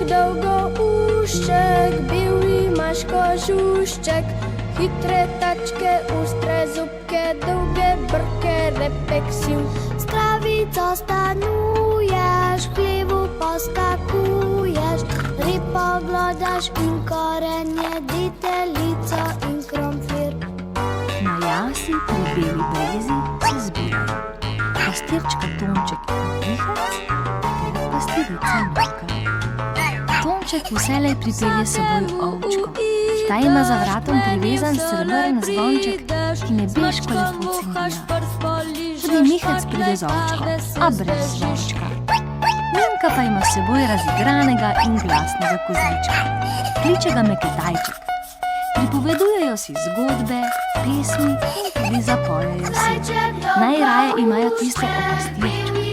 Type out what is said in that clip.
dolgoušček, bílý máš kožušček, chytré tačke, ústré zubke, dlouhé brke, reflexiu. Zdraví, co stanuješ, v chlivu poskakuješ, ryb pogledaš in korenje, ditelico in kromfir. Na jasi pri beli brezi se zbirajo pastirčka Tonček in Pihec ter pastirica Moka. Tonček vselej pripelje s seboj ovčko. Ta ima za vratom privezan srebrn zvonček, ki nebeško lepo cinglja. Tudi Mihec pride z ovčko, a brez zvončka. Minka pa ima s seboj razigranega in glasnega kozlička. Kliče ga Meketajček. Pripovedujejo si zgodbe, pesmi in tudi zapojejo si. Najraje imajo tisto o pastirčku.